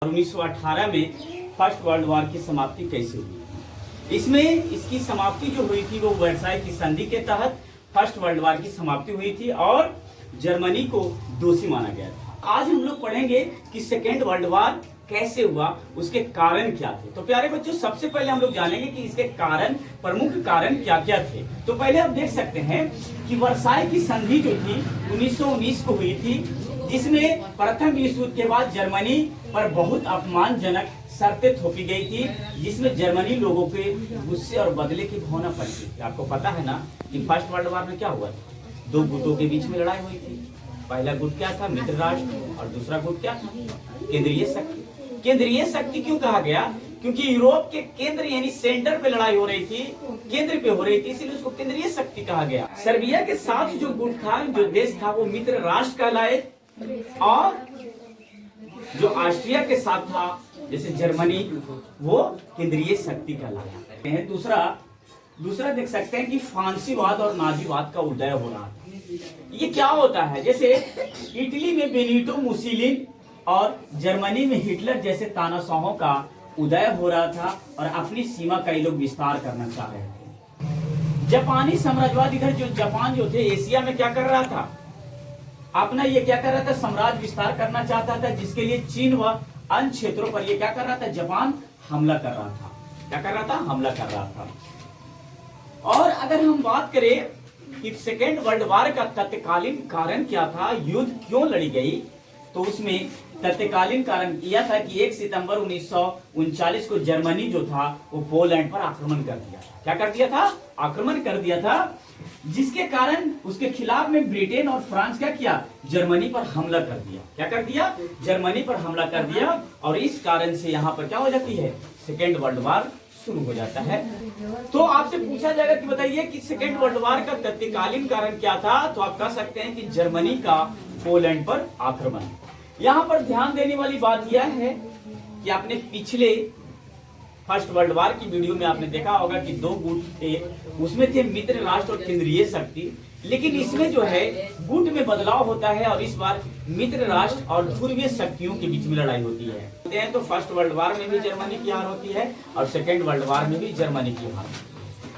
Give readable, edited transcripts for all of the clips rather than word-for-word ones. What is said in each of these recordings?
1918 में first world war की समाप्ति कैसे हुई। इसमें इसकी समाप्ति जो हुई थी वो वर्साई की संधि के तहत फर्स्ट वर्ल्ड वॉर की समाप्ति हुई थी और जर्मनी को दोषी माना गया था। आज हम लोग पढ़ेंगे कि सेकेंड वर्ल्ड वॉर कैसे हुआ, उसके कारण क्या थे। तो प्यारे बच्चों, सबसे पहले हम लोग जानेंगे कि इसके कारण, प्रमुख कारण क्या क्या थे। तो पहले आप देख सकते हैं कि वर्साई की संधि जो थी 1919 को हुई थी, जिसमें प्रथम विश्व युद्ध के बाद जर्मनी पर बहुत अपमानजनक शर्तें थोपी गई थी, जिसमें जर्मनी लोगों के गुस्से और बदले की भावना पड़ती थी। आपको पता है ना कि फर्स्ट वर्ल्ड वॉर में क्या हुआ था, दो गुटों के बीच में लड़ाई हुई थी। पहला गुट क्या था, मित्र राष्ट्र, और दूसरा गुट क्या था, केंद्रीय शक्ति। केंद्रीय शक्ति क्यों कहा गया? क्योंकि यूरोप के केंद्र यानी सेंटर पे लड़ाई हो रही थी, केंद्र पे हो रही थी, इसलिए उसको केंद्रीय शक्ति कहा गया। सर्बिया के साथ जो गुट था, जो देश था, वो मित्र राष्ट्र कहलाए, और जो ऑस्ट्रिया के साथ था जैसे जर्मनी, वो केंद्रीय शक्ति कहलाया। दूसरा देख सकते हैं कि फांसीवाद और नाजीवाद का उदय हो रहा था। ये क्या होता है, जैसे इटली में बेनिटो मुसोलिनी और जर्मनी में हिटलर जैसे तानाशाहों का उदय हो रहा था और अपनी सीमा का ये लोग विस्तार करना चाह रहे थे। जापानी साम्राज्यवाद, इधर जो जापान जो थे एशिया में क्या कर रहा था, अपना ये क्या कर रहा था, साम्राज्य विस्तार करना चाहता था, जिसके लिए चीन व अन्य क्षेत्रों पर ये क्या कर रहा था, जापान हमला कर रहा था। क्या कर रहा था? हमला कर रहा था। और अगर हम बात करें कि सेकेंड वर्ल्ड वॉर का तत्कालीन कारण क्या था, युद्ध क्यों लड़ी गई, तो उसमें तत्कालीन कारण यह था कि 1 सितंबर 1939 को जर्मनी जो था वो पोलैंड पर आक्रमण कर दिया था। क्या कर दिया था? आक्रमण कर दिया था, जिसके कारण उसके खिलाफ में ब्रिटेन और फ्रांस क्या किया, जर्मनी पर हमला कर दिया। क्या कर दिया? जर्मनी पर हमला कर दिया, और इस कारण से यहाँ पर क्या हो जाती है, सेकेंड वर्ल्ड वॉर शुरू हो जाता है। तो आपसे पूछा जाएगा कि बताइए कि सेकेंड वर्ल्ड वॉर का तत्कालीन कारण क्या था, तो आप कह सकते हैं कि जर्मनी का पोलैंड पर आक्रमण। यहाँ पर ध्यान देने वाली बात यह है कि आपने पिछले फर्स्ट वर्ल्ड वॉर की वीडियो में आपने देखा होगा कि दो गुट थे, उसमें थे मित्र राष्ट्र और केंद्रीय शक्ति। लेकिन इसमें जो है गुट में बदलाव होता है और इस बार मित्र राष्ट्र और ध्रुवीय शक्तियों के बीच में लड़ाई होती है। तो फर्स्ट वर्ल्ड वॉर में भी जर्मनी की हार होती है और सेकेंड वर्ल्ड वॉर में भी जर्मनी की हार।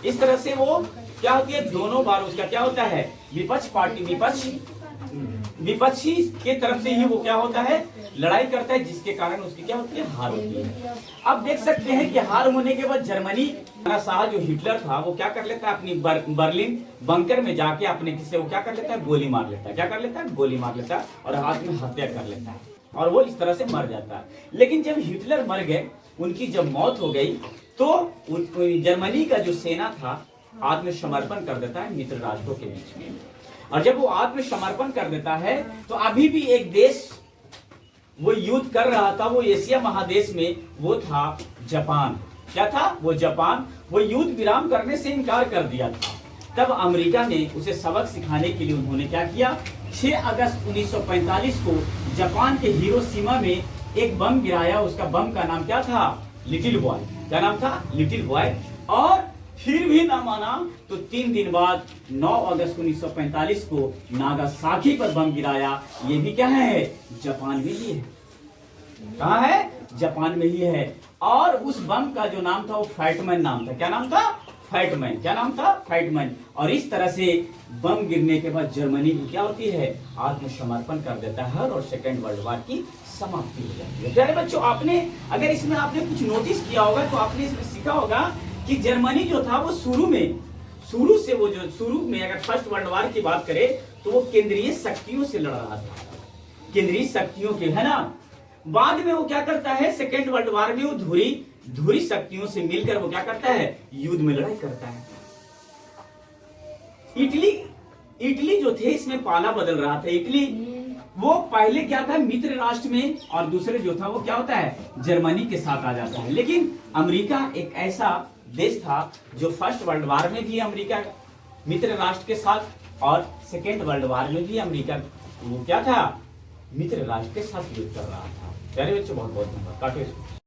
इस तरह से वो क्या होती है, दोनों बार उसका क्या होता है, विपक्ष पार्टी विपक्षी के तरफ से ही वो क्या होता है, लड़ाई करता है, जिसके कारण उसकी क्या होती है, हार होती है। अब देख सकते हैं कि हार होने के बाद जर्मनी शाह जो हिटलर था वो क्या कर लेता है, अपनी बर्लिन बंकर में जाके अपने किसी वो क्या कर लेता है, गोली मार लेता है। क्या कर लेता है? गोली मार लेता है और आत्महत्या कर लेता है, और वो इस तरह से मर जाता है। लेकिन जब हिटलर मर गए, उनकी जब मौत हो गई, तो जर्मनी का जो सेना था आत्मसमर्पण कर देता है मित्र राष्ट्रों के बीच में। और जब वो आत्मसमर्पण कर देता है, तो अभी भी एक देश वो युद्ध कर रहा था, वो एशिया महादेश में, वो था जापान। क्या था? वो जापान। वो युद्ध विराम करने से इनकार कर दिया था। तब अमेरिका ने उसे सबक सिखाने के लिए उन्होंने क्या किया, 6 अगस्त 1945 को जापान के हिरोशिमा में एक बम गिराया। उसका बम का नाम क्या था? Little boy. क्या नाम था? Little boy. और फिर भी ना माना तो 3 दिन बाद 9 अगस्त 1945 को नागासाकी पर बम गिराया। ये भी क्या है? जापान में ही है। कहाँ है? जापान में ही है। और उस बम का जो नाम था वो फैटमैन नाम था। क्या नाम था? फैटमैन। क्या नाम था? फैटमैन। और इस तरह से बम गिरने के बाद जर्मनी की क्या होती है, आत्मसमर्पण कर देता है और सेकेंड वर्ल्ड वॉर की समाप्ति हो जाती है। प्यारे बच्चों, आपने अगर इसमें आपने कुछ नोटिस किया होगा तो आपने इसमें सीखा होगा कि जर्मनी जो था वो शुरू में अगर फर्स्ट वर्ल्ड वॉर की बात करें तो वो केंद्रीय शक्तियों से लड़ रहा था, केंद्रीय शक्तियों के, है ना। बाद में वो क्या करता है, सेकेंड वर्ल्ड वॉर में वो धुरी शक्तियों से मिलकर वो क्या करता है, युद्ध में लड़ाई करता है। इटली जो थे इसमें पाला बदल रहा था। इटली वो पहले क्या था, मित्र राष्ट्र में, और दूसरे जो था वो क्या होता है, जर्मनी के साथ आ जाता है। लेकिन अमेरिका एक ऐसा देश था जो फर्स्ट वर्ल्ड वॉर में भी अमेरिका मित्र राष्ट्र के साथ और सेकेंड वर्ल्ड वॉर में भी अमेरिका वो क्या था, मित्र राष्ट्र के साथ युद्ध कर रहा था। प्यारे बच्चों, बहुत बहुत धन्यवाद। काटो इसको।